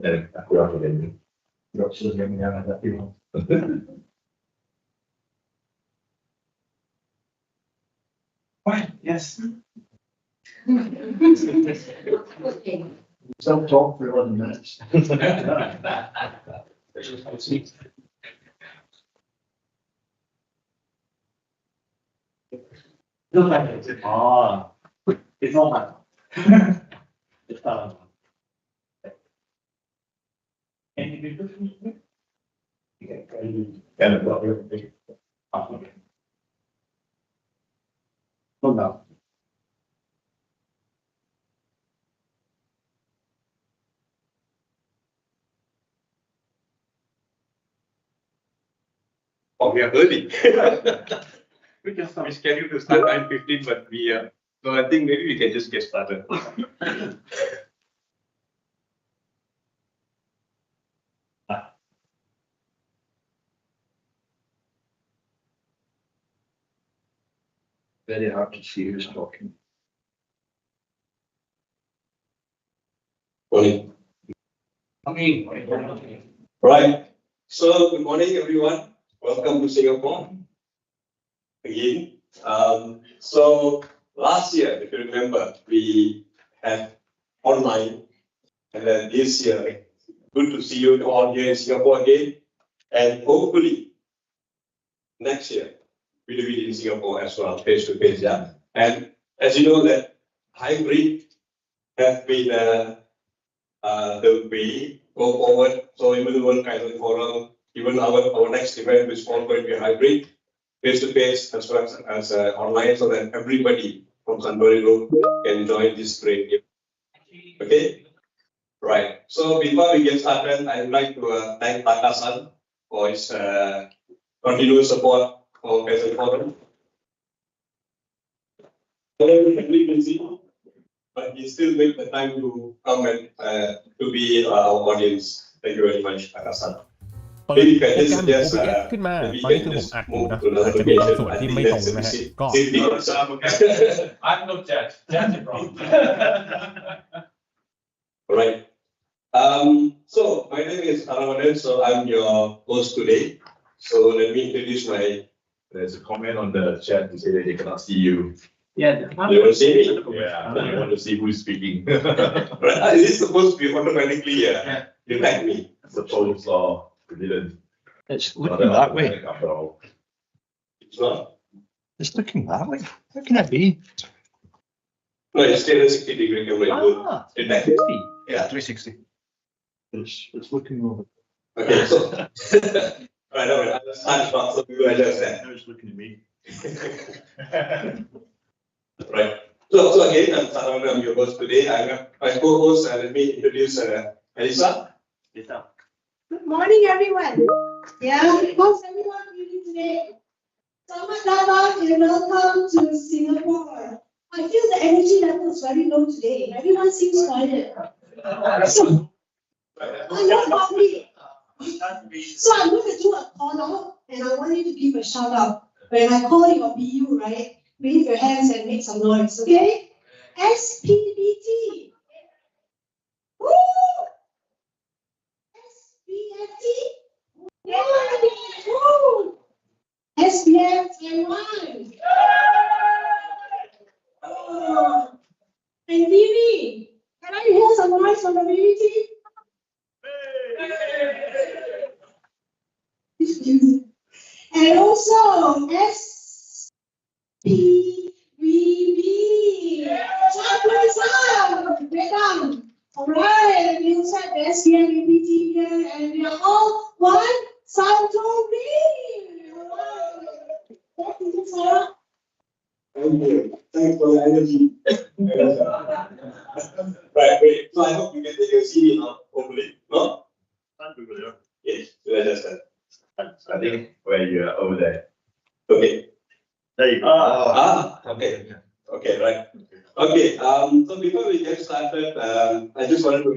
Aku rasa ini. Dokter yang ada di mana? Fine. Yes. Some talk for 11 minutes. It's all my. It's no. Oh, we are early. We scheduled to start 9:15, but so I think maybe we can just get started. Very hard to see who's talking. Morning. Right. So good morning, everyone. Welcome to Singapore again. So last year, if you remember, we had online, and then this year, good to see you all here in Singapore again. And hopefully next year we do it in Singapore as well, face to face. Yeah. And as you know, that hybrid have been the way go forward. So even the World Kaizen Forum, even our next event is all going to be hybrid, face to face as well as online, so that everybody from Sunbury Road can join this great event. Okay. Right. So before we get started, I'd like to thank Taka-san for his continuous support for Kaizen Forum. Very busy, but he still make the time to come and to be our audience. Thank you very much, Taka-san. เปิดโปรแกรม OBS ขึ้นมาตอนนี้คือผมอัดอยู่นะอาจจะมีบางส่วนที่ไม่ตรงนะฮะก็ I'm no judge. Judge it wrong. Right. So my name is Aramadan. So I'm your host today. So let me introduce my. There's a comment on the chat to say that they cannot see you. Yeah. You want to see me? Yeah. They want to see who's speaking. Right. Is this supposed to be automatically detect me? Suppose or didn't. It's looking that way. It's not. It's looking that way. How can it be? No, it's still a 60-degree camera. Detect. 360. Yeah. 360. It's looking over. Okay. So. Right. I understand. So you understand. Now it's looking at me. Right. So again, I'm your host today. I'm my co-host. Let me introduce Elisa. Good morning, everyone. Yeah, how's everyone feeling today? Selamat datang and welcome to Singapore. I feel the energy level is very low today. Everyone seems quiet. So, I'm not happy. So I'm going to do a call out, and I want you to give a shout out. When I call your BU, right? Wave your hands and make some noise, okay? SPBT. Woo! SBFT. Woo! SBF Taiwan. And Vivi, can I hear some noise from the Vivi team? And also SPVB. All right, and you said the SBFAP team here, and we are all one Santorini. Thank you, Sarah. Thank you. Thanks for the energy. Right, great. So I hope you can take your CD now, hopefully. No? Yes, you understand. I think where you are over there. Okay. There you go. Okay. Okay, right. Okay, so before we get started, I just wanted to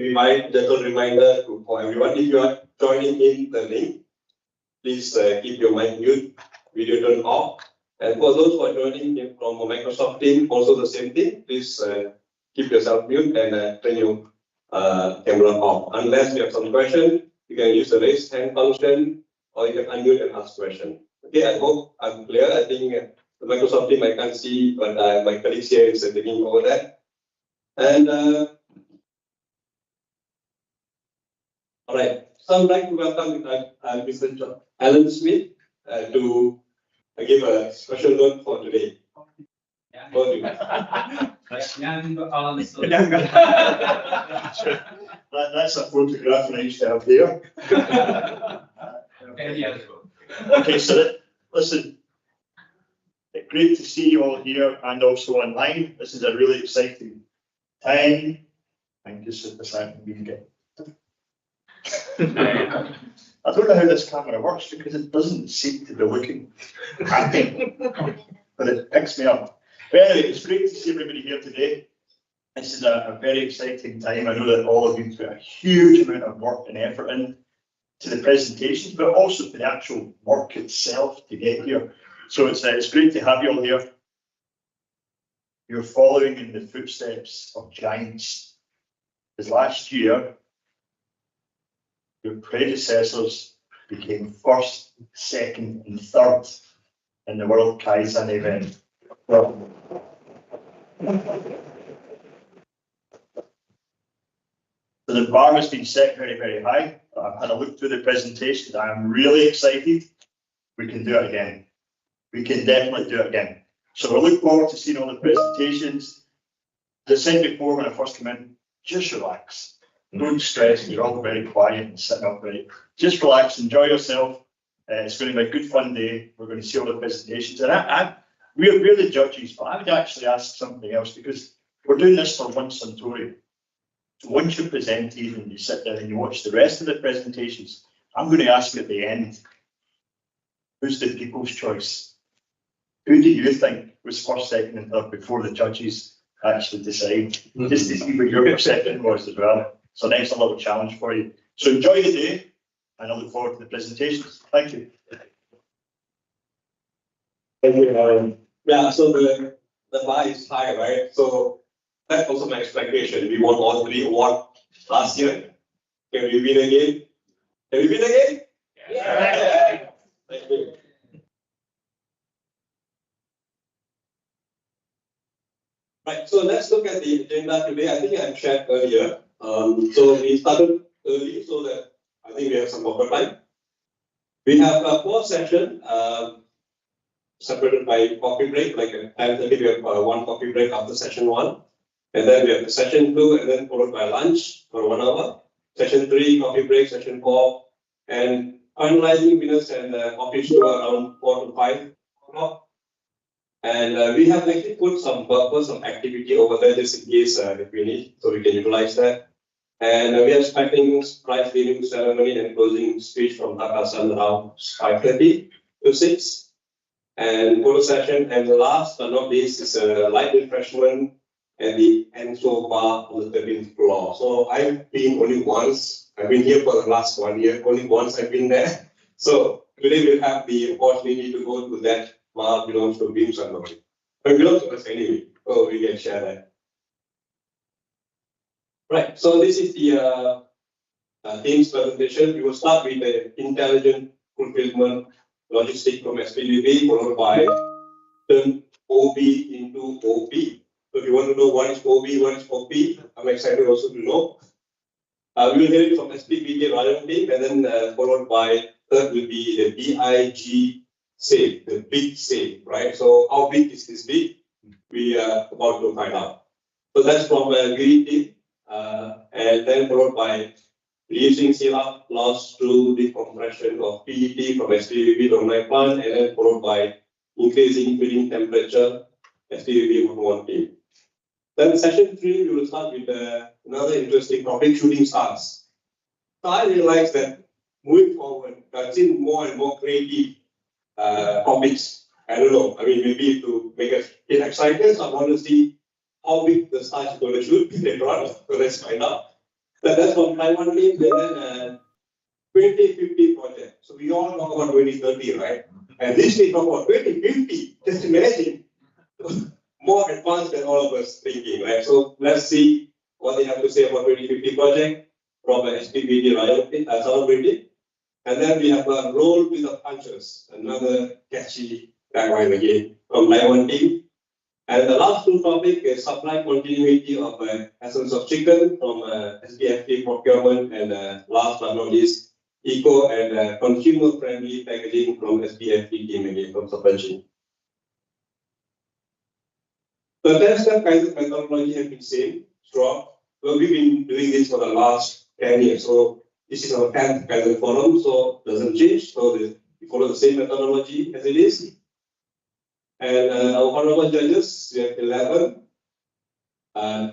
gentle reminder for everyone, if you are joining in the link, please keep your mic mute, video turn off. And for those who are joining in from Microsoft Teams, also the same thing, please keep yourself mute and turn your camera off. Unless you have some question, you can use the raise hand function or you can unmute and ask question. Okay, I hope I'm clear. I think the Microsoft team I can't see, but my colleagues here is taking over that. And all right, so I would like to welcome Mr. Alan Smith to give a special note for today. That's a photograph nice to have there. Okay, so listen, great to see you all here and also online. This is a really exciting time. Thank you so much for being here. I don't know how this camera works because it doesn't seem to be looking happy, but it picks me up. But anyway, it's great to see everybody here today. This is a very exciting time. I know that all of you put a huge amount of work and effort in to the presentations, but also to the actual work itself to get here. So it's great to have you all here. You're following in the footsteps of giants. Because last year, your predecessors became first, second, and third in the World Kaizen event. Well, so the bar has been set very, very high. I've had a look through the presentations. I'm really excited. We can do it again. We can definitely do it again. So I look forward to seeing all the presentations. As I said before when I first came in, just relax. Don't stress. You're all very quiet and sitting up very. Just relax, enjoy yourself. It's going to be a good fun day. We're going to see all the presentations. And we're the judges, but I would actually ask something else because we're doing this for One Suntory. So once you're presented and you sit down and you watch the rest of the presentations, I'm going to ask you at the end, who's the people's choice? Who do you think was first, second, and third before the judges actually decide? Just to see what your perception was as well. So next, a little challenge for you. So enjoy the day, and I look forward to the presentations. Thank you. Thank you, Aaron. Yeah, so the bar is high, right? So that's also my expectation. We won all 3 awards last year. Can we win again? Can we win again? Yeah. Thank you. Right, so let's look at the agenda today. I think I shared earlier. So we started early so that I think we have some buffer time. We have a 4 session separated by coffee break, like at 10:30 we have 1 coffee break after session 1. And then we have the session 2 and then followed by lunch for 1 hour. Session 3, coffee break, session 4, and finalizing winners and office tour around 4 to 5 o'clock. And we have actually put some purpose, some activity over there just in case if we need, so we can utilize that. And we are expecting prize giving ceremony and closing speech from Taka-san around 5:30 to 6. And photo session, and the last but not least is a light refreshment at the Enso bar on the 13th floor. So I've been only once. I've been here for the last 1 year. Only once I've been there. So today we'll have the opportunity to go to that bar belongs to Beam Suntory. But it belongs to us anyway. So we can share that. Right. So this is the team's presentation. We will start with the intelligent fulfillment logistic from SBFAP, followed by turn OB into OP. So if you want to know what is OB, what is OP, I'm excited also to know. We will hear it from SBFAP Ryan team, and then followed by third will be the BIG sale, the big sale, right? So how big is this big? We are about to find out. So that's from Giri team, and then followed by reducing seal-up loss through decompression of PET from SBFAP Donai plant, and then followed by increasing filling temperature, SBFAP Woodmont team. Then session 3, we will start with another interesting topic, shooting stars. So I realized that moving forward, I've seen more and more creative topics. I don't know, I mean, maybe to make us get excited, I want to see how big the star is going to shoot later on. So let's find out. That's from Taiwan team, and then 2050 project. So we all talk about 2030, right? And this we talk about 2050. Just imagine, more advanced than all of us thinking, right? So let's see what they have to say about 2050 project from SPVD Reliability. And then we have a roll with the punches, another catchy tagline again from Taiwan team. And the last two topic is supply continuity of essence of chicken from SBFAP procurement, and last but not least, eco and consumer friendly packaging from SBFAP team again from supply chain. The 10-step Kaizen methodology has been same throughout. So we've been doing this for the last 10 years. So this is our 10th Kaizen forum, so it doesn't change. So we follow the same methodology as it is. And our honorable judges, we have 11.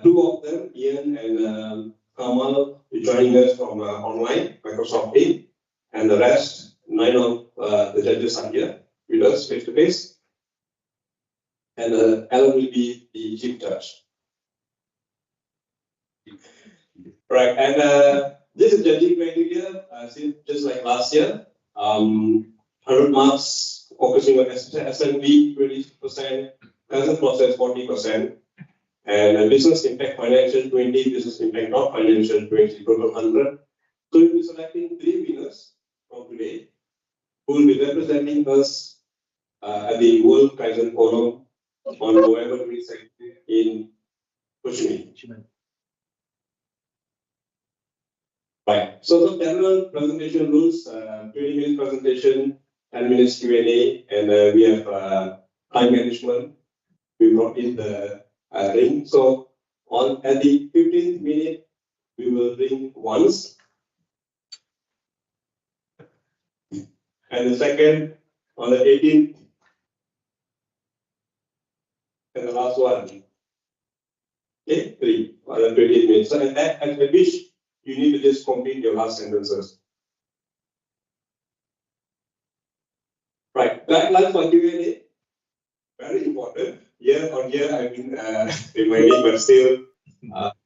Two of them, Ian and Kamal, joining us from online, Microsoft Team. And the rest, 9 of the judges are here with us face to face. And Alan will be the chief judge. Right, and this is judging criteria, just like last year. 100 marks, focusing on SMB, 20%, Kaizen process, 40%, and business impact financial, 20, business impact not financial, 20, total 100. So we'll be selecting 3 winners from today who will be representing us at the World Kaizen Forum on November 22nd in Ho Chi Minh. Right. So the general presentation rules: 20-minute presentation, 10 minutes Q&A, and we have time management. We brought in the ring. So at the 15th minute, we will ring once, and the second on the 18th. And the last one, okay, 3 or 20 minutes. So at which you need to just complete your last sentences. Right, guidelines for Q&A, very important. Year on year, I've been reminding, but still,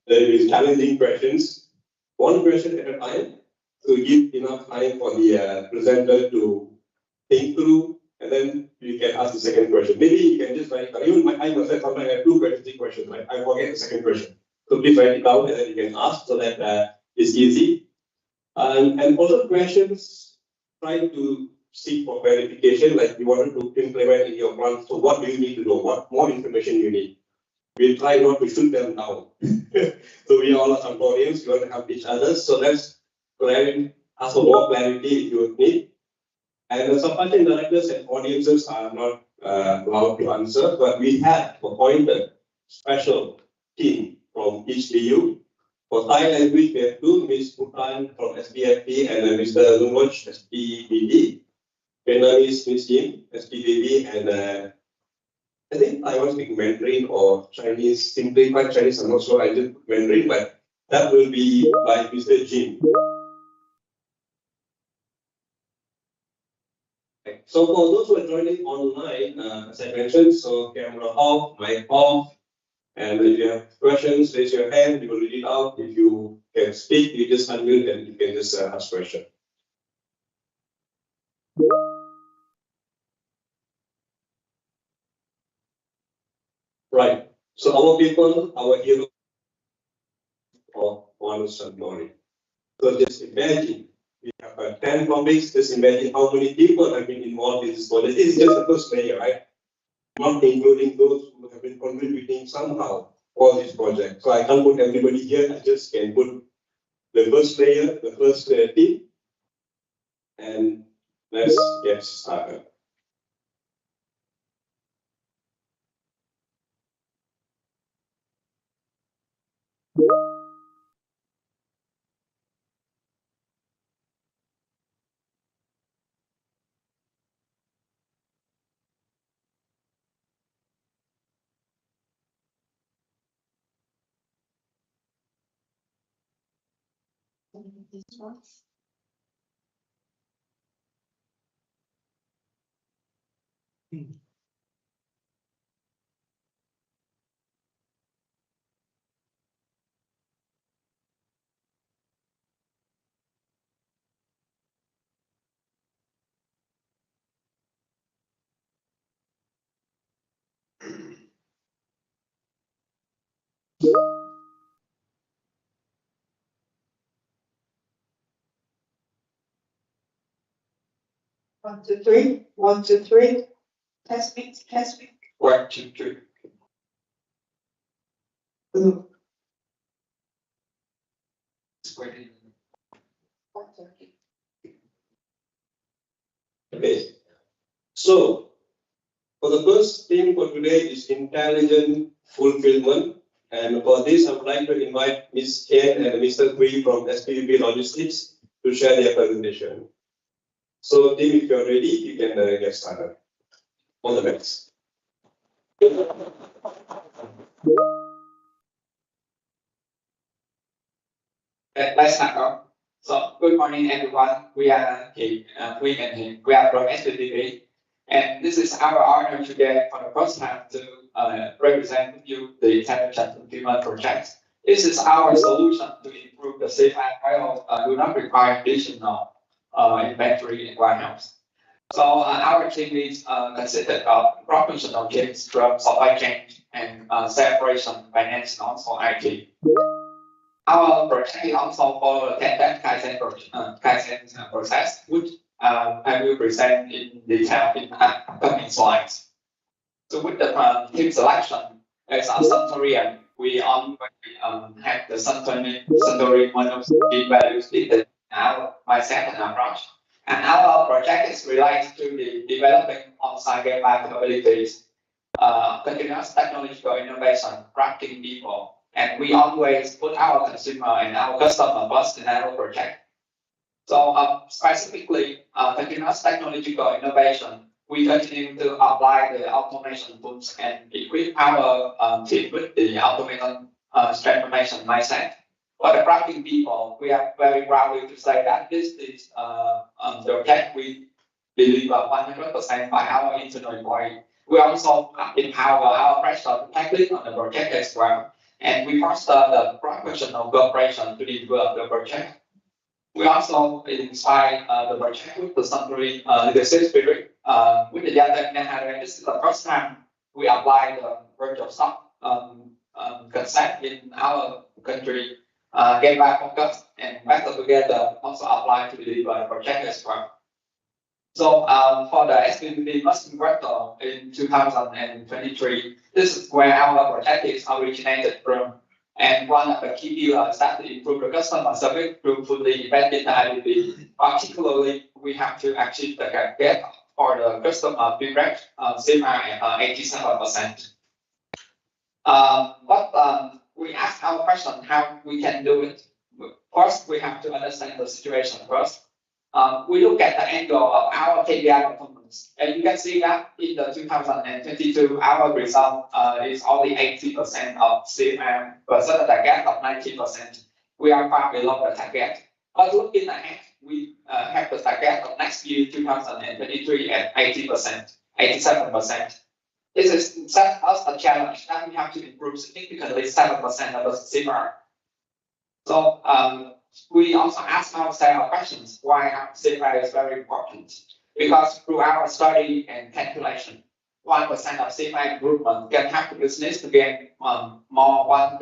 there is challenging questions. One question at a time to give enough time for the presenter to think through, and then you can ask the second question. Maybe you can just write, even I myself sometimes I have 2 questions, 3 questions, right? I forget the second question. So please write it down and then you can ask so that it's easy. And also questions, try to seek for verification, like you wanted to implement in your plan. So what do you need to know? What more information you need? We'll try not to shoot them down. So we all are Singaporeans, we want to help each other. So let's ask for more clarity if you need. And the supply chain directors and audiences are not allowed to answer, but we have appointed special team from each BU. For Thai language, we have 2, Ms. Bhutan from SBFP and Mr. Lunwaj, SPBD. Vietnamese, Ms. Kim, SPBD, and I think I was speaking Mandarin or Chinese, simplified Chinese, I'm not sure I did Mandarin, but that will be by Mr. Jim. So for those who are joining online, as I mentioned, so camera off, mic off, and if you have questions, raise your hand, we will read it out. If you can speak, you just unmute and you can just ask question. Right. So our people, our heroes of honest and glory. So just imagine we have 10 topics. Just imagine how many people have been involved in this project. This is just the first layer, right? Not including those who have been contributing somehow for this project. So I can't put everybody here. I just can put the first layer, the first team, and let's get started. 1, 2, 3. 1, 2, 3. Test me. 1, 2, 3. Okay. So, for the first theme for today is intelligent fulfillment. And for this, I would like to invite Ms. Ken and Mr. Kui from SBFAP Logistics to share their presentation. So, team, if you're ready, you can get started. All the best. Let's start off. So, good morning, everyone. We are we are from SBFAP, and this is our honor today for the first time to represent you the intelligent fulfillment project. This is our solution to improve the safe while do not require additional inventory in warehouse. So our team is consisted of professional teams from supply chain and separation, finance, and also IT. Our project is also for the SBFAP Kaizen process, which I will present in detail in upcoming slides. So with the team selection, as a Centurion, we have the Centurion one of the values in our mindset and approach. And our project is related to the developing on-site capabilities, continuous technological innovation, tracking people, and we always put our consumer and our customer first in our project. So specifically, continuous technological innovation, we continue to apply the automation tools and equip our team with the automation transformation mindset. For the tracking people, we are very proud to say that this is the project we deliver 100% by our internal employee. We also empower our professional technique on the project as well, and we foster the professional cooperation to develop the project. We also inspire the project with the Century leadership spirit. With the data, this is the first time we apply the virtual stock concept in our country. Get back focus and better together also apply to deliver the project as well. So for the SBFAP Must Virtual in 2023, this is where our project is originated from. And one of the key pillars that to improve the customer service through fully embedded IDP. Particularly, we have to achieve the gap for the customer feedback, similar at 87%. But we ask our question how we can do it. First, we have to understand the situation first. We look at the angle of our KPI performance, and you can see that in the 2022, our result is only 80% of CMM versus the target of 90%. We are far below the target. But looking ahead, we have the target of next year, 2023, at 80%, 87%. This is set us a challenge that we have to improve significantly 7% of the CMR. So we also ask ourselves questions why CMR is very important. Because through our study and calculation, 1% of CMR improvement can help the business to gain more 1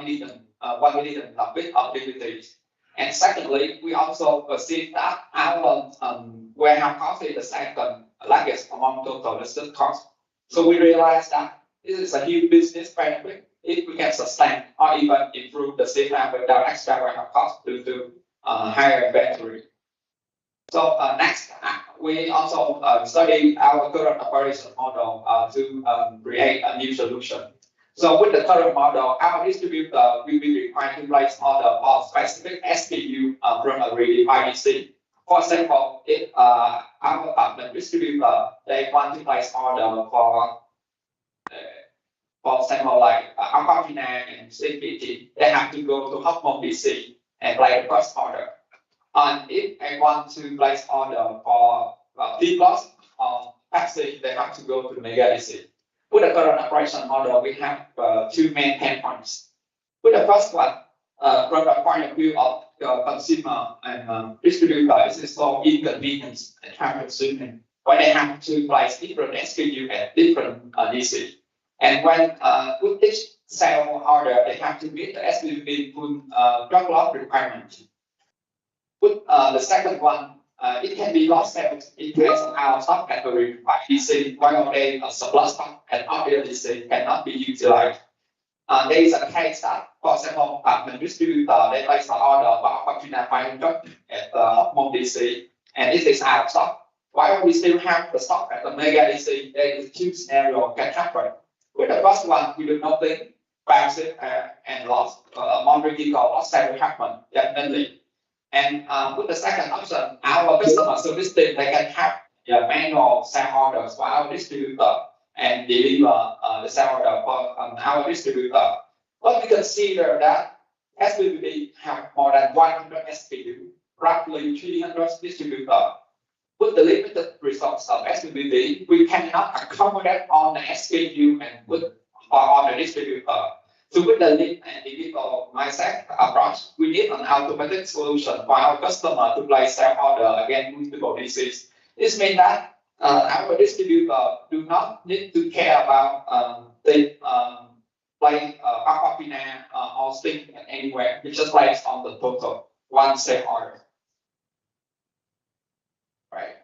million profit opportunities. And secondly, we also perceive that our warehouse cost is the second largest among total logistics costs. So we realize that this is a huge business benefit if we can sustain or even improve the CMR without extra warehouse cost due to higher inventory. So next, we also study our current operation model to create a new solution. So with the current model, our distributor will be required to place order for specific SKU from a redefined DC. For example, if our partner distributor, they want to place order for example, like Aquafina and CPT, they have to go to Hotmode DC and place the first order. And if they want to place order for T-Plus or Pepsi, they have to go to Mega DC. With the current operation model, we have two main pain points. With the first one, from the point of view of the consumer and distributor, is so inconvenience and time consuming, when they have to place different SKU at different DC. And when with each sale order, they have to meet the SBFAP full drug lot requirement. With the second one, it can be lost sales in case our stock category by DC, while they surplus stock and other DC cannot be utilized. There is a case that, for example, when distributor they place the order for Aquafina 500 at the Hotmon DC, and it is out of stock. While we still have the stock at the Mega DC, there is two scenarios can happen. With the first one, we do not think passive and loss, more critical loss sale will happen definitely. And with the second option, our customer service team they can have manual sale orders for our distributor and deliver the sale order for our distributor. But we consider that SBFAP have more than 100 SKU, roughly 300 distributors. With the limited resource of SBFAP, we cannot accommodate all the SKU and put for all the distributor. So with the lead and digital mindset approach, we need an automatic solution for our customer to place sale order against multiple DCs. This means that our distributor do not need to care about the like Aquafina or stick anywhere. We just place on the total one sale order. Right.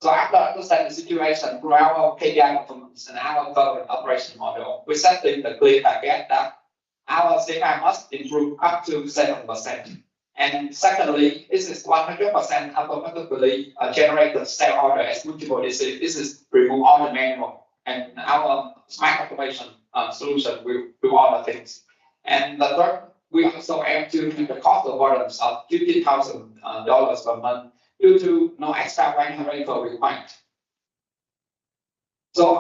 So after understanding the situation through our KPI performance and our government operation model, we set the clear target that our CPI must improve up to 7%. And secondly, this is 100% automatically generated sale order as multiple DC. This is remove all the manual, and our smart automation solution will do all the things. And the third, we also aim to have the cost avoidance of $50,000 per month due to no extra rental requirement. So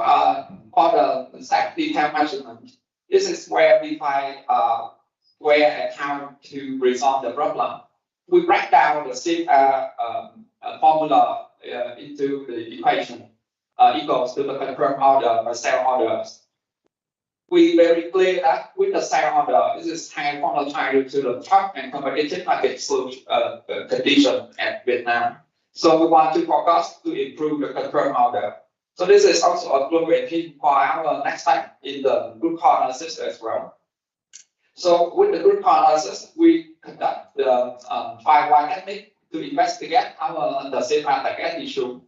for the stack detail measurement, this is where we find where and how to resolve the problem. We break down the formula into the equation equals to the confirmed order by sale orders. We very clear that with the sale order, this is high volatile to the top and competitive market condition at Vietnam. So we want to focus to improve the confirmed order. So this is also a blueprint for our next step in the root cause analysis as well. So with the root cause analysis, we conduct the 5-why technique to investigate our the CPI target issue.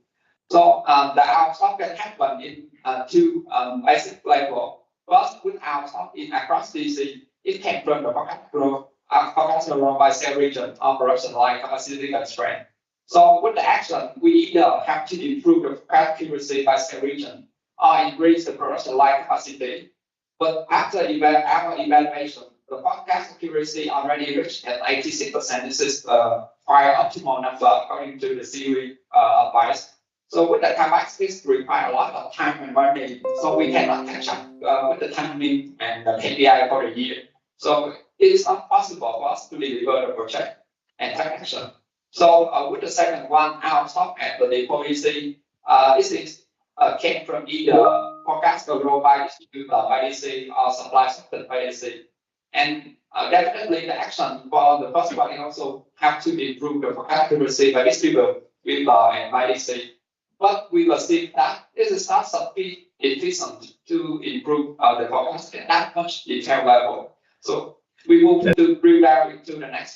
So the out-of-stock can happen in two basic levels. First, with out-of-stock in across DC, it came from the forecast growth by sales region or production line capacity constraint. So with the action, we either have to improve the forecast accuracy by sales region or increase the production line capacity. But after our evaluation, the forecast accuracy already reached at 86%. This is the quite optimal number according to the series advice. So with the CapEx, this requires a lot of time and money. So we cannot catch up with the timing and the KPI for the year. So it is not possible for us to deliver the project and take action. So with the second one, out of stock at the policy, this is came from either forecast growth by distributor by DC or supply sector by DC. And definitely the action for the first one also have to improve the forecast accuracy by distributor and by DC. But we will see that this is not sufficient to improve the forecast at that much detail level. So we move to drill down into the next